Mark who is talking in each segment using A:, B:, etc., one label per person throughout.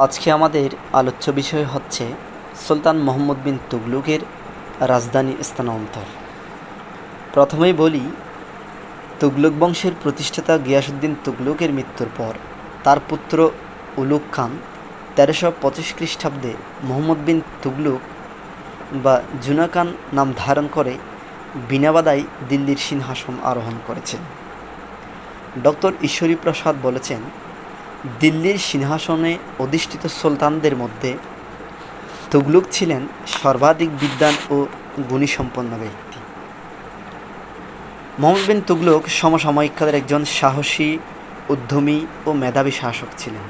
A: আজকে আমাদের আলোচ্য বিষয় হচ্ছে সুলতান মুহাম্মদ বিন তুগলুকের রাজধানী স্থানান্তর। প্রথমেই বলি, তুগলক বংশের প্রতিষ্ঠাতা গিয়াসউদ্দিন তুগলকের মৃত্যুর পর তার পুত্র উলুগ খান 1325 খ্রিস্টাব্দে মুহাম্মদ বিন তুগলক বা জুনা খান নাম ধারণ করে বিনা বাধায় দিল্লির সিংহাসন আরোহণ করেছেন। ডক্টর ঈশ্বরী প্রসাদ বলেছেন, দিল্লির সিংহাসনে অধিষ্ঠিত সুলতানদের মধ্যে তুগলক ছিলেন সর্বাধিক বিদ্বান ও গুণীসম্পন্ন ব্যক্তি। মুহাম্মদ বিন তুগলক সমসাময়িককালের একজন সাহসী, উদ্যমী ও মেধাবী শাসক ছিলেন।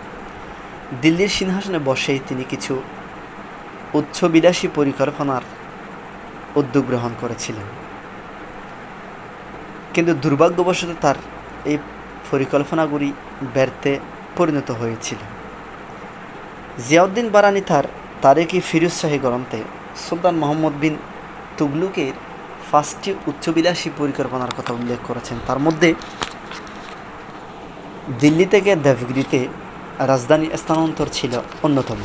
A: দিল্লির সিংহাসনে বসেই তিনি কিছু উচ্চবিলাসী পরিকল্পনার উদ্যোগ গ্রহণ করেছিলেন, কিন্তু দুর্ভাগ্যবশত তার এই পরিকল্পনাগুলি ব্যর্থে পরিণত হয়েছিল। জিয়াউদ্দিন বারানি তার তারিখ-ই ফিরোজ শাহী গ্রন্থে সুলতান মুহাম্মদ বিন তুগলকের 5টি উচ্চবিলাসী পরিকল্পনার কথা উল্লেখ করেছেন। তার মধ্যে দিল্লি থেকে দেবগিরিতে রাজধানী স্থানান্তর ছিল অন্যতম।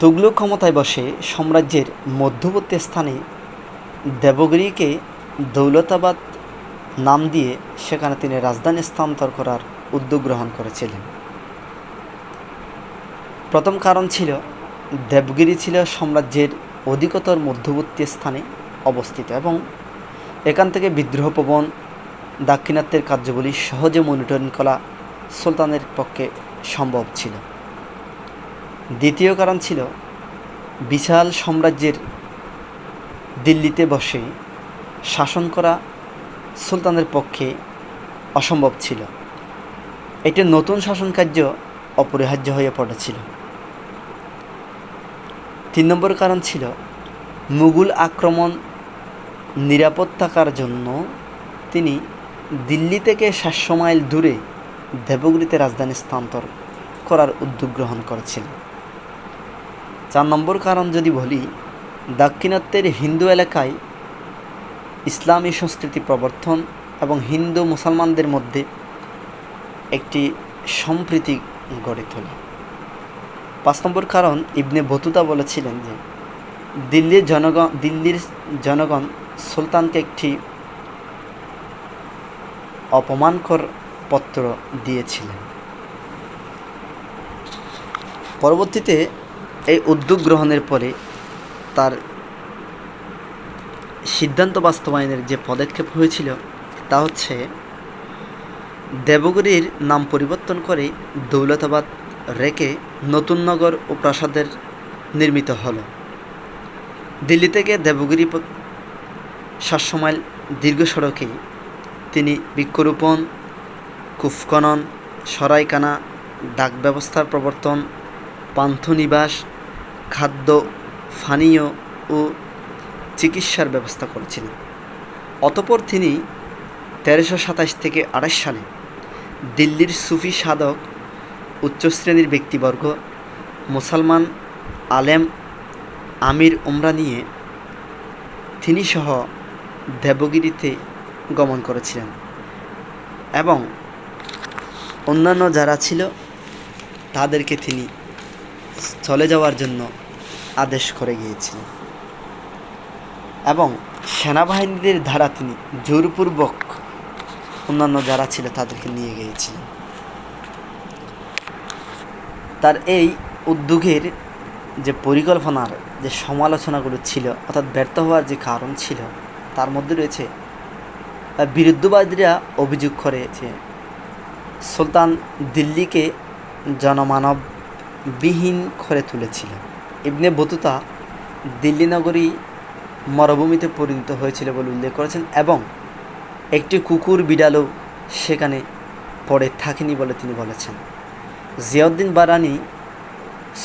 A: তুগলক ক্ষমতায় বসে সাম্রাজ্যের মধ্যবর্তী স্থানে দেবগিরিকে দৌলতাবাদ নাম দিয়ে সেখানে তিনি রাজধানী স্থানান্তর করার উদ্যোগ গ্রহণ করেছিলেন। প্রথম কারণ ছিল, দেবগিরি ছিল সাম্রাজ্যের অধিকতর মধ্যবর্তী স্থানে অবস্থিত এবং এখান থেকে বিদ্রোহপ্রবণ দাক্ষিণাত্যের কার্যগুলি সহজে মনিটরিং করা সুলতানের পক্ষে সম্ভব ছিল। দ্বিতীয় কারণ ছিল, বিশাল সাম্রাজ্যের দিল্লিতে বসে শাসন করা সুলতানের পক্ষে অসম্ভব ছিল। একটি নতুন শাসন কার্য অপরিহার্য হয়ে পড়েছিল। 3 নম্বর কারণ ছিল, মুঘল আক্রমণ নিরাপদ থাকার জন্য তিনি দিল্লি থেকে 700 মাইল দূরে দেবগিরিতে রাজধানী স্থানান্তর করার উদ্যোগ গ্রহণ করেছিলেন। 4 নম্বর কারণ যদি বলি, দাক্ষিণাত্যের হিন্দু এলাকায় ইসলামী সংস্কৃতি প্রবর্তন এবং হিন্দু মুসলমানদের মধ্যে একটি সম্প্রীতি গড়ে তোলা। 5 নম্বর কারণ, ইবনে বতুতা বলেছিলেন যে দিল্লির জনগণ সুলতানকে একটি অপমানকর পত্র দিয়েছিলেন। পরবর্তীতে এই উদ্যোগ গ্রহণের পরে তার সিদ্ধান্ত বাস্তবায়নের যে পদক্ষেপ হয়েছিল তা হচ্ছে, দেবগিরির নাম পরিবর্তন করে দৌলতাবাদ রেখে নতুন নগর ও প্রাসাদের নির্মিত হলো। দিল্লি থেকে দেবগিরি 700 মাইল দীর্ঘ সড়কে তিনি বৃক্ষরোপণ, কূপ খনন, সরাইখানা, ডাক ব্যবস্থার প্রবর্তন, পান্থনিবাস, খাদ্য, পানীয় ও চিকিৎসার ব্যবস্থা করেছিলেন। অতঃপর তিনি 1327 থেকে 28 সালে দিল্লির সুফি সাধক, উচ্চশ্রেণীর ব্যক্তিবর্গ, মুসলমান আলেম, আমির উমরা নিয়ে তিনি সহ দেবগিরিতে গমন করেছিলেন এবং অন্যান্য যারা ছিল তাদেরকে তিনি চলে যাওয়ার জন্য আদেশ করে গিয়েছিলেন এবং সেনাবাহিনীদের দ্বারা তিনি জোরপূর্বক অন্যান্য যারা ছিল তাদেরকে নিয়ে গিয়েছিলেন। তার এই উদ্যোগের যে পরিকল্পনার যে সমালোচনাগুলো ছিল, অর্থাৎ ব্যর্থ হওয়ার যে কারণ ছিল, তার মধ্যে রয়েছে বিরুদ্ধবাদীরা অভিযোগ করে যে সুলতান দিল্লিকে জনমানববিহীন করে তুলেছিল। ইবনে বতুতা দিল্লি নগরী মরুভূমিতে পরিণত হয়েছিল বলে উল্লেখ করেছেন এবং একটি কুকুর বিড়ালও সেখানে পড়ে থাকেনি বলে তিনি বলেছেন। জিয়াউদ্দিন বারানি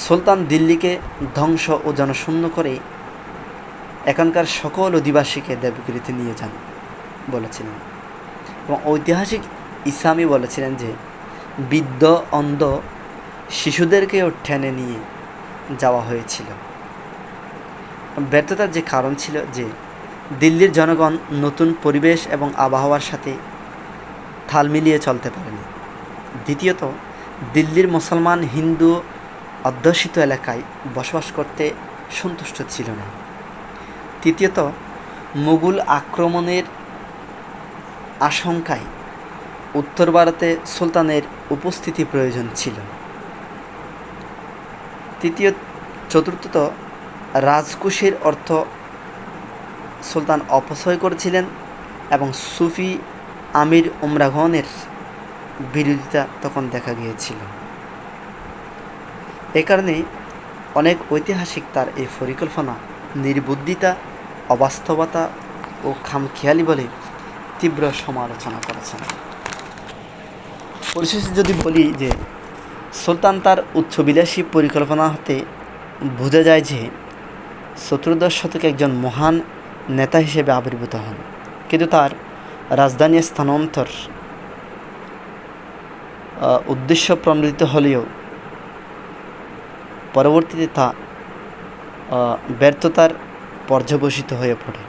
A: সুলতান দিল্লিকে ধ্বংস ও জনশূন্য করে এখানকার সকল অধিবাসীকে দেবগিরিতে নিয়ে যান বলেছিলেন এবং ঐতিহাসিক ইসামি বলেছিলেন যে বৃদ্ধ, অন্ধ, শিশুদেরকেও টেনে নিয়ে যাওয়া হয়েছিল। ব্যর্থতার যে কারণ ছিল যে দিল্লির জনগণ নতুন পরিবেশ এবং আবহাওয়ার সাথে তাল মিলিয়ে চলতে পারেনি। দ্বিতীয়ত, দিল্লির মুসলমান হিন্দু অধ্যুষিত এলাকায় বসবাস করতে সন্তুষ্ট ছিল না। তৃতীয়ত, মুঘল আক্রমণের আশঙ্কায় উত্তর ভারতে সুলতানের উপস্থিতি প্রয়োজন ছিল। চতুর্থত, রাজকোষের অর্থ সুলতান অপচয় করেছিলেন এবং সুফি আমির উমরাগণের বিরোধিতা তখন দেখা গিয়েছিল। এ কারণে অনেক ঐতিহাসিক তার এই পরিকল্পনা নির্বুদ্ধিতা, অবাস্তবতা ও খামখেয়ালি বলে তীব্র সমালোচনা করেছেন। পরিশেষে যদি বলি যে সুলতান তার উচ্চবিলাসী পরিকল্পনা হতে বোঝা যায় যে চতুর্দশ শতকে একজন মহান নেতা হিসেবে আবির্ভূত হন, কিন্তু তার রাজধানী স্থানান্তর উদ্দেশ্য প্রণোদিত হলেও পরবর্তীতে তা ব্যর্থতার পর্যবসিত হয়ে পড়ে।